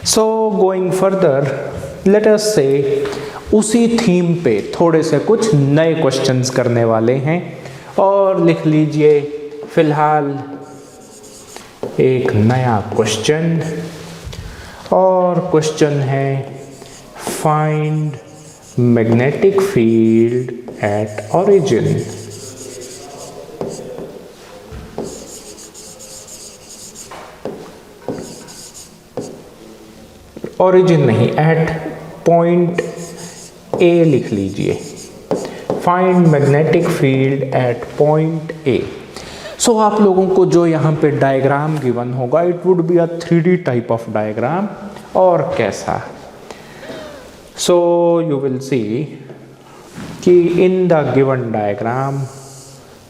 So going further late us से उसी theme पे थोड़े से कुछ नए क्वेश्चंस करने वाले हैं और लिख लीजिए फिलहाल एक नया क्वेश्चन, और क्वेश्चन है find magnetic field at origin. Origin नहीं, एट पॉइंट ए लिख लीजिए। Find magnetic field at point A. So आप लोगों को जो यहाँ पे डायग्राम गिवन होगा it would be a 3D type of diagram. और कैसा? सो यू विल सी कि इन द गिवन डायग्राम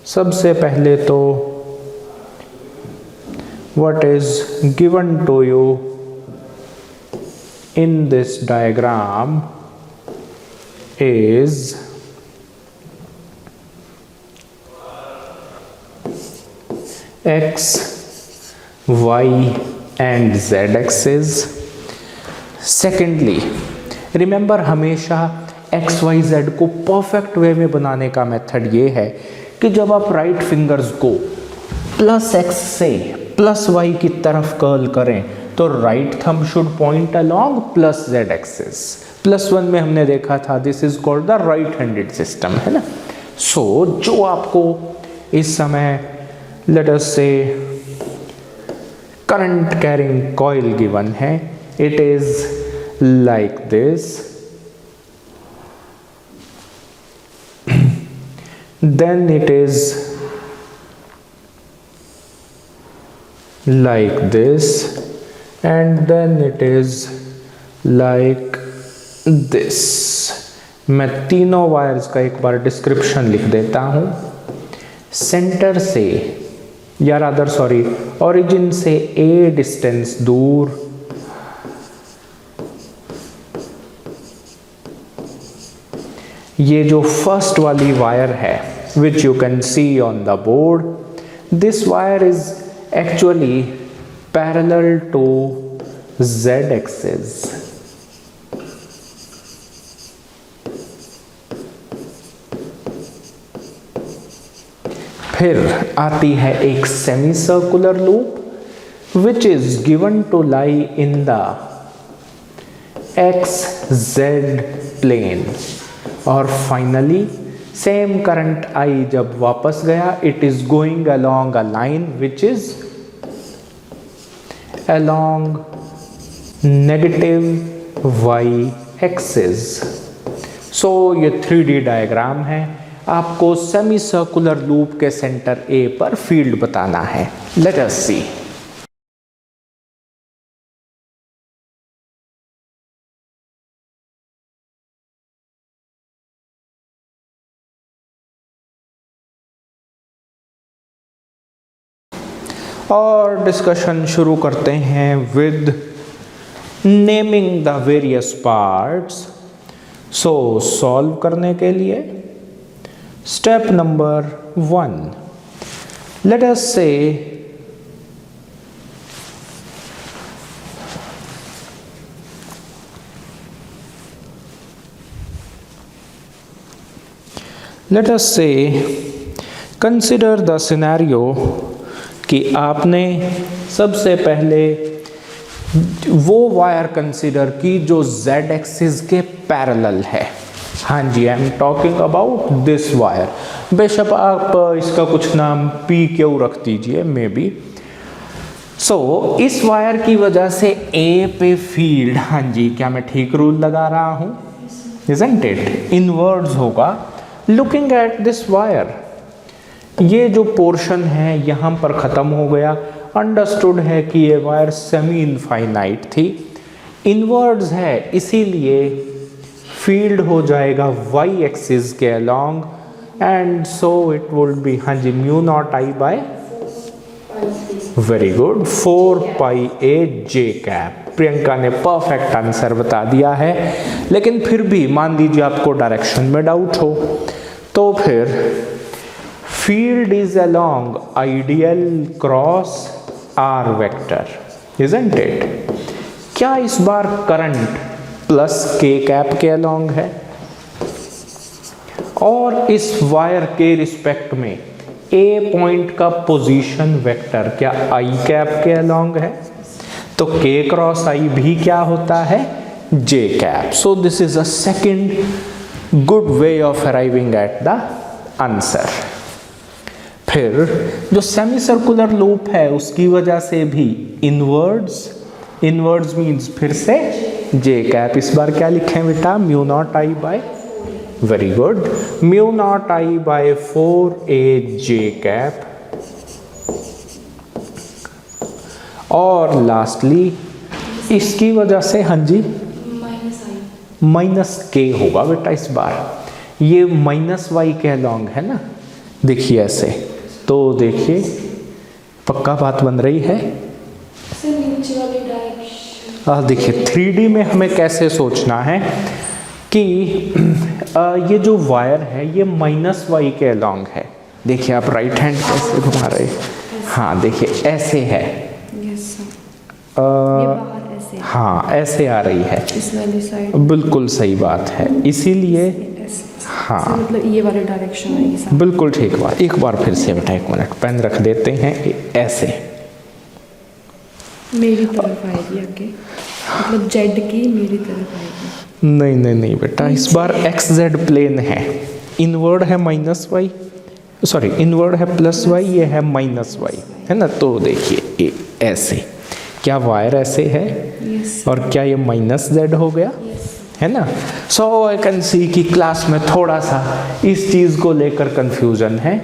सबसे पहले तो what is given to you in this diagram is x, y and z axis। Secondly remember हमेशा X Y Z को perfect way में बनाने का मेथड ये है कि जब आप राइट फिंगर्स को प्लस एक्स से प्लस वाई की तरफ कर्ल करें तो right thumb should point along plus Z axis. Plus one में हमने देखा था this is called the right handed system, है ना। सो जो आपको इस समय लेट अस से करंट कैरिंग कॉइल गिवन है, it is like this, then it is like this, and then it is like this। मैं तीनों वायर्स का एक बार डिस्क्रिप्शन लिख देता हूं। सेंटर से या रादर सॉरी ओरिजिन से ए डिस्टेंस दूर ये जो फर्स्ट वाली वायर है which you can see on the board, this wire is actually parallel to z axis। फिर आती है एक semi circular loop which is given to lie in the x z plane. और फाइनली सेम करंट आई जब वापस गया it is going along a line which is along negative y axis. So ये 3D diagram है, आपको semi circular loop के centre A पर field बताना है। लेट अस सी। और डिस्कशन शुरू करते हैं with naming the various parts. So solve करने के लिए स्टेप नंबर 1, लेट अस से कंसिडर द सिनेरियो कि आपने सबसे पहले वो वायर कंसिडर की जो z एक्सिस के पैरेलल है। हाँ जी, I am talking about this wire. बेशक आप इसका कुछ नाम पी क्यू रख दीजिए मे बी। सो इस वायर की वजह से ए पे फील्ड, हाँ जी क्या मैं ठीक रूल लगा रहा हूँ, इजंट इट, इनवर्ड्स होगा। लुकिंग एट दिस वायर, ये जो पोर्शन है यहाँ पर ख़त्म हो गया। अंडरस्टूड है कि ये वायर सेमी इनफाइनाइट थी, इनवर्ड्स है, इसीलिए फील्ड हो जाएगा वाई एक्सिस के along and so it would B, हाँ जी, mu naught I by, very good, 4 pi A J cap. Priyanka ने परफेक्ट आंसर बता दिया है, लेकिन फिर भी मान लीजिए आपको डायरेक्शन में डाउट हो तो फिर field is along ideal cross r vector, isn't it? क्या इस बार करंट प्लस के कैप के अलोंग है, और इस वायर के रिस्पेक्ट में ए पॉइंट का पोजीशन वेक्टर क्या आई कैप के अलोंग है, तो के क्रॉस आई भी क्या होता है, J cap. So this is a second good way of arriving at the answer. फिर जो सेमी सर्कुलर लूप है उसकी वजह से भी इनवर्ड्स मीन्स फिर से जे कैप. इस बार क्या लिखें बेटा, mu naught I by, very good, mu naught I by 4a J cap. और लास्टली इसकी वजह से, हाँ जी, माइनस के होगा बेटा इस बार. ये माइनस वाई के अलोंग है ना, देखिए ऐसे, तो देखिए पक्का बात बन रही है. देखिए 3D में हमें कैसे सोचना है कि ये जो वायर है ये माइनस वाई के अलोंग है. देखिए आप राइट हैंड कैसे घुमा रहे हैं, हाँ देखिए ऐसे है, हाँ ऐसे आ रही है, इस वाली साइड, बिल्कुल सही बात है. इसीलिए हाँ मतलब ये वाली डायरेक्शन आएगी, बिल्कुल ठीक बात. एक बार फिर से बेटा, एक मिनट पेन रख देते हैं. ऐसे मेरी तरफ आएगी आगे, मतलब जेड की मेरी तरफ आएगी. नहीं नहीं नहीं बेटा, इस बार एक्स जेड प्लेन है, इनवर्ड है माइनस वाई, सॉरी इनवर्ड है प्लस वाई, ये है माइनस वाई, है ना. तो देखिए ऐसे, क्या वायर ऐसे है, और क्या ये माइनस जेड हो गया, है ना. सो आई कैन सी कि क्लास में थोड़ा सा इस चीज़ को लेकर कंफ्यूजन है.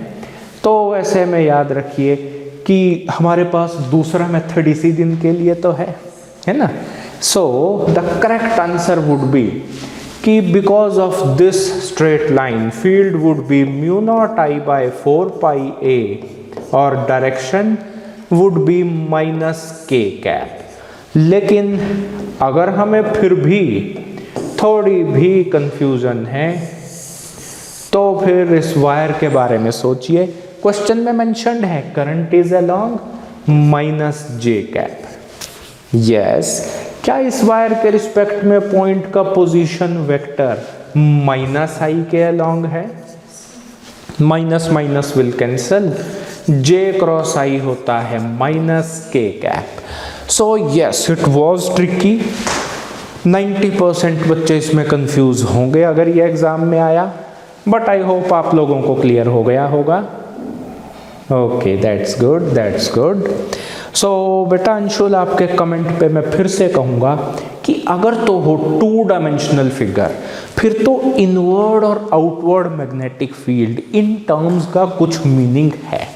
तो वैसे में याद रखिए कि हमारे पास दूसरा मेथड इसी दिन के लिए तो है ना. So the correct answer would be कि because of this straight line field would be mu naught I by 4 pi A, और direction would be minus K cap. लेकिन अगर हमें फिर भी थोड़ी भी कंफ्यूजन है तो फिर इस वायर के बारे में सोचिए. क्वेश्चन में मेंशन्ड है current is along minus J cap. Yes, क्या इस वायर के रिस्पेक्ट में पॉइंट का पोजीशन वेक्टर माइनस आई के अलोंग है, minus minus will cancel, J cross I होता है minus K cap. So yes it was tricky. 90% बच्चे इसमें कंफ्यूज होंगे अगर ये एग्जाम में आया, बट आई होप आप लोगों को क्लियर हो गया होगा. Okay, that's good, that's good. So बेटा अंशुल, आपके कमेंट पे मैं फिर से कहूँगा कि अगर तो हो 2 डायमेंशनल फिगर, फिर तो इनवर्ड और outward magnetic field in terms का कुछ मीनिंग है.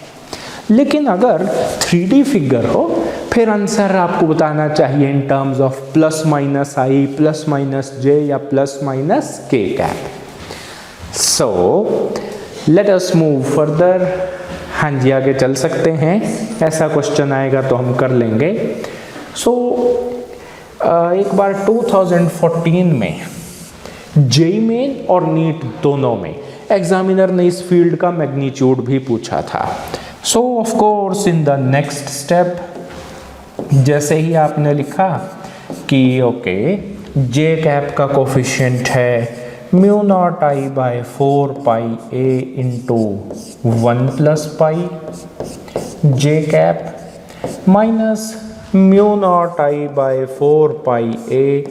लेकिन अगर 3D फिगर हो फिर आंसर आपको बताना चाहिए in terms of plus minus I, plus minus J, या plus minus K cap. So let us move further. हाँ जी, आगे चल सकते हैं. ऐसा क्वेश्चन आएगा तो हम कर लेंगे. सो एक बार 2014 में जेईई मेन और नीट दोनों में एग्जामिनर ने इस फील्ड का मैग्नीट्यूड भी पूछा था. सो of course in the next step जैसे ही आपने लिखा कि ओके जे कैप का कोफिशिएंट है mu naught I by 4 pi A into 1 plus pi J cap minus mu naught I by 4 pi ए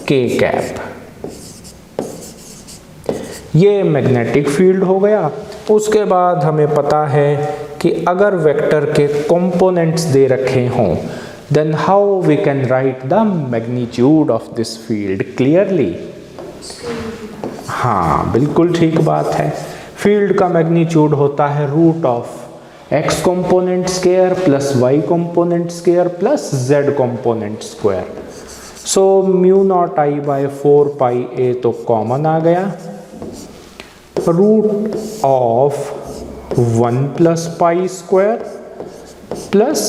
के कैप. ये मैग्नेटिक फील्ड हो गया. उसके बाद हमें पता है कि अगर वेक्टर के कंपोनेंट्स दे रखे हों then how we can write the magnitude of this field clearly. हाँ बिल्कुल ठीक बात है. फील्ड का मैग्नीट्यूड होता है root of x component square plus y component square plus z component square. So mu naught I by 4 pi A तो common आ गया, root of 1 plus pi square plus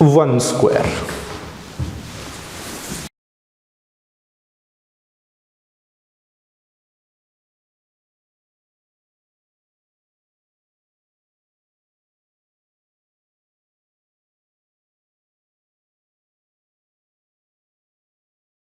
1 square.